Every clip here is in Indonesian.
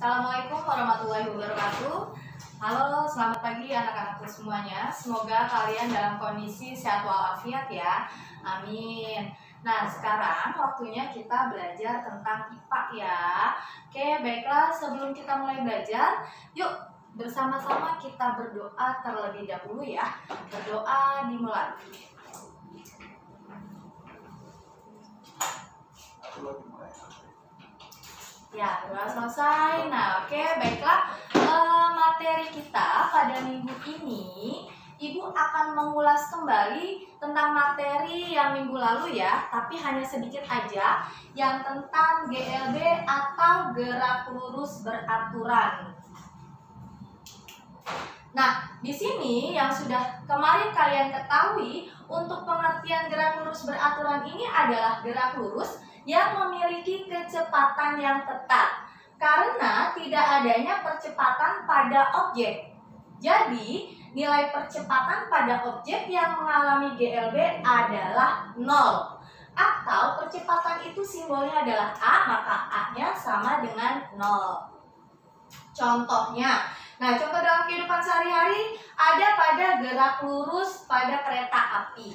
Assalamualaikum warahmatullahi wabarakatuh. Halo, selamat pagi anak-anakku semuanya. Semoga kalian dalam kondisi sehat walafiat ya. Amin. Nah, sekarang waktunya kita belajar tentang IPA ya. Oke, baiklah, sebelum kita mulai belajar, yuk bersama-sama kita berdoa terlebih dahulu ya. Berdoa dimulai. Ya, doa selesai. Nah, oke, baiklah. Materi kita pada minggu ini, Ibu akan mengulas kembali tentang materi yang minggu lalu ya, tapi hanya sedikit aja, yang tentang GLB atau gerak lurus beraturan. Nah, di sini yang sudah kemarin kalian ketahui, untuk pengertian gerak lurus beraturan ini adalah gerak lurus yang memiliki kecepatan yang tetap karena tidak adanya percepatan pada objek. Jadi, nilai percepatan pada objek yang mengalami GLB adalah 0. Atau percepatan itu simbolnya adalah A, maka A-nya sama dengan 0. Contohnya, nah contoh dalam kehidupan sehari-hari ada pada gerak lurus pada kereta api.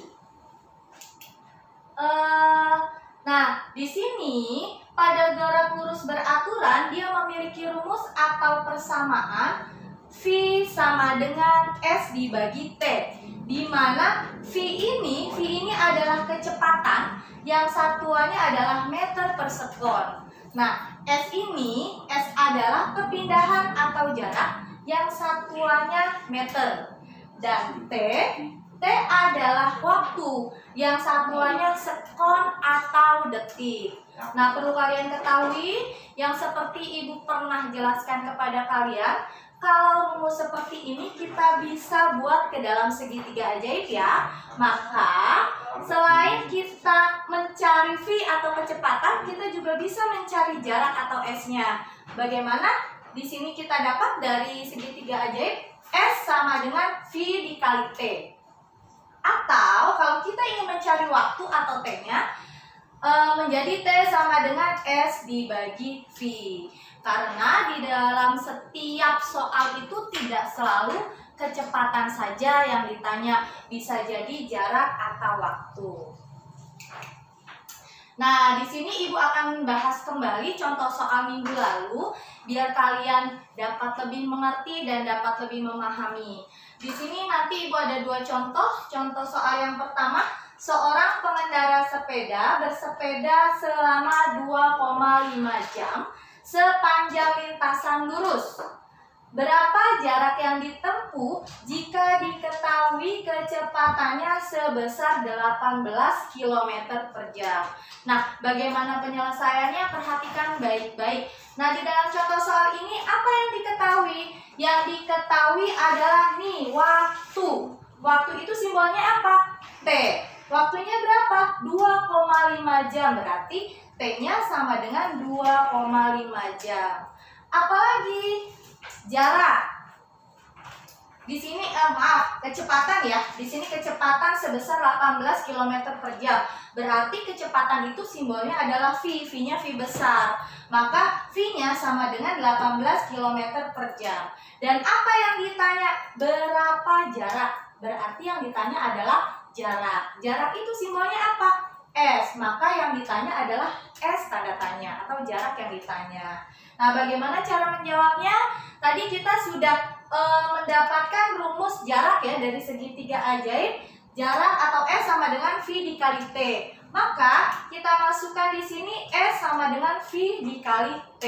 Nah, di sini pada gerak lurus beraturan dia memiliki rumus atau persamaan V sama dengan S dibagi T, di mana V ini adalah kecepatan yang satuannya adalah meter per sekon. Nah, S adalah kepindahan atau jarak yang satuannya meter, dan T adalah waktu yang satuannya sekon atau detik. Nah, perlu kalian ketahui yang seperti Ibu pernah jelaskan kepada kalian, kalau rumus seperti ini kita bisa buat ke dalam segitiga ajaib ya. Maka selain kita mencari V atau kecepatan, kita juga bisa mencari jarak atau S-nya. Bagaimana? Di sini kita dapat dari segitiga ajaib S sama dengan V dikali T. Atau kalau kita ingin mencari waktu atau T-nya, menjadi T sama dengan S dibagi V. Karena di dalam setiap soal itu tidak selalu kecepatan saja yang ditanya, bisa jadi jarak atau waktu. Nah, di sini Ibu akan bahas kembali contoh soal minggu lalu biar kalian dapat lebih mengerti dan dapat lebih memahami. Di sini nanti Ibu ada dua contoh. Contoh soal yang pertama, seorang pengendara sepeda bersepeda selama 2,5 jam sepanjang lintasan lurus. Berapa jarak yang ditempuh jika diketahui kecepatannya sebesar 18 km per jam? Nah, bagaimana penyelesaiannya? Perhatikan baik-baik. Nah, di dalam contoh soal ini apa yang diketahui? Yang diketahui adalah nih, waktu. Waktu itu simbolnya apa? T. Waktunya berapa? 2,5 jam. Berarti T-nya sama dengan 2,5 jam. Apalagi? Jarak. Di sini kecepatan ya. Di sini kecepatan sebesar 18 km per jam. Berarti kecepatan itu simbolnya adalah V. V-nya V besar. Maka V-nya sama dengan 18 km per jam. Dan apa yang ditanya? Berapa jarak? Berarti yang ditanya adalah jarak. Jarak itu simbolnya apa? S. Maka yang ditanya adalah S tanda tanya atau jarak yang ditanya. Nah, bagaimana cara menjawabnya? Tadi kita sudah mendapatkan rumus jarak ya dari segitiga ajaib. Jarak atau S sama dengan V dikali T. Maka kita masukkan di sini S sama dengan V dikali T.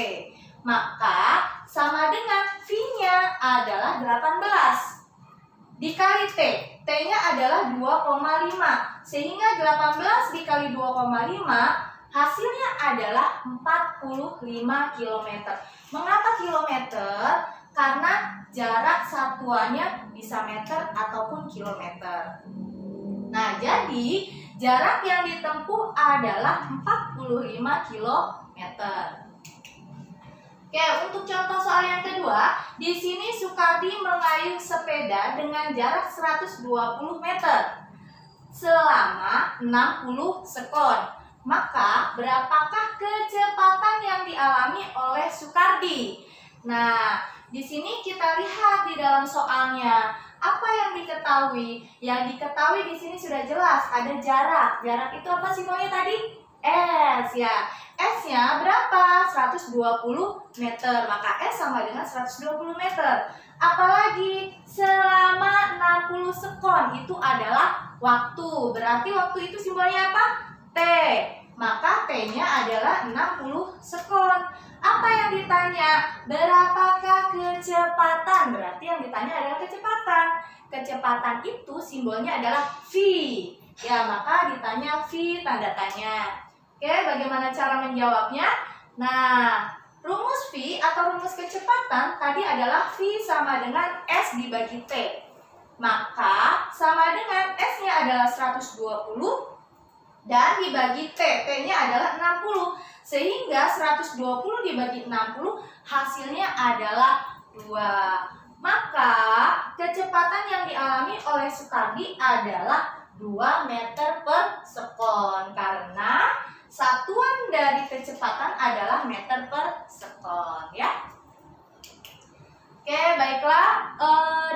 Maka sama dengan V-nya adalah 18 dikali T. T-nya adalah 2,5. Sehingga 18 dikali 2,5 hasilnya adalah 45 km. Mengapa kilometer? Karena jarak satuannya bisa meter ataupun kilometer. Nah, jadi jarak yang ditempuh adalah 45 km. Oke, untuk contoh soal yang kedua, di sini Sukardi mengayuh sepeda dengan jarak 120 meter selama 60 sekon. Maka, berapakah kecepatan yang dialami oleh Sukardi? Nah, di sini kita lihat di dalam soalnya apa yang diketahui. Yang diketahui di sini sudah jelas, ada jarak. Jarak itu apa simbolnya tadi? S ya. S-nya berapa? 120 meter. Maka S sama dengan 120 meter. Apalagi selama 60 sekon itu adalah waktu. Berarti waktu itu simbolnya apa? T. Maka T-nya adalah 60 sekon. Apa yang ditanya? Berapakah kecepatan? Berarti yang ditanya adalah kecepatan. Kecepatan itu simbolnya adalah V. Ya, maka ditanya V tanda tanya. Oke, bagaimana cara menjawabnya? Nah, rumus V atau rumus kecepatan tadi adalah V sama dengan S dibagi T. Maka sama dengan S-nya adalah 120 dan dibagi T. T-nya adalah 60. Sehingga 120 dibagi 60 hasilnya adalah 2. Maka kecepatan yang dialami oleh Sukardi adalah 2 meter per sekon. Karena satuan dari kecepatan adalah meter per sekon ya. Oke, baiklah.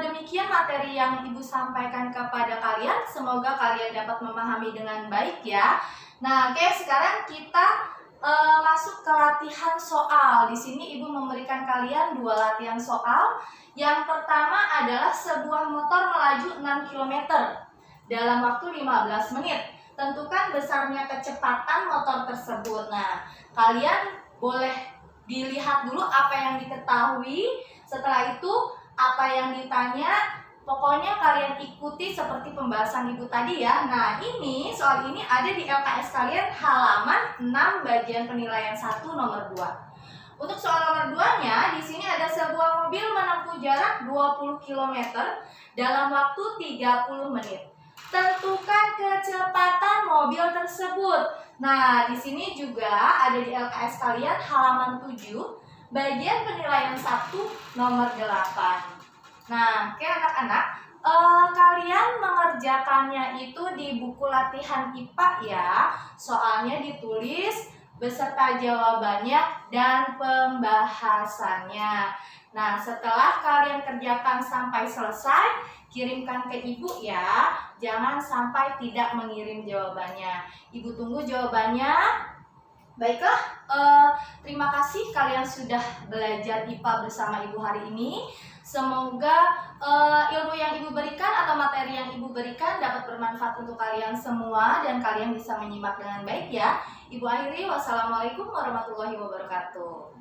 Demikian materi yang Ibu sampaikan kepada kalian. Semoga kalian dapat memahami dengan baik ya. Nah, oke, sekarang kita masuk ke latihan soal. Di sini Ibu memberikan kalian 2 latihan soal. Yang pertama adalah sebuah motor melaju 6 km dalam waktu 15 menit. Tentukan besarnya kecepatan motor tersebut. Nah, kalian boleh dilihat dulu apa yang diketahui. Setelah itu, apa yang ditanya, pokoknya kalian ikuti seperti pembahasan Ibu tadi ya. Nah, ini soal ini ada di LKS kalian halaman 6 bagian penilaian 1 nomor 2. Untuk soal nomor 2-nya, di sini ada sebuah mobil menempuh jarak 20 km dalam waktu 30 menit. Tentukan kecepatan mobil tersebut. Nah, di sini juga ada di LKS kalian halaman 7 bagian penilaian 1 nomor 8. Nah, oke anak-anak, kalian mengerjakannya itu di buku latihan IPA ya. Soalnya ditulis beserta jawabannya dan pembahasannya. Nah, setelah kalian kerjakan sampai selesai, kirimkan ke Ibu ya. Jangan sampai tidak mengirim jawabannya. Ibu tunggu jawabannya. Baiklah, terima kasih kalian sudah belajar IPA bersama Ibu hari ini. Semoga ilmu yang Ibu berikan atau materi yang Ibu berikan dapat bermanfaat untuk kalian semua dan kalian bisa menyimak dengan baik ya. Ibu akhiri, wassalamualaikum warahmatullahi wabarakatuh.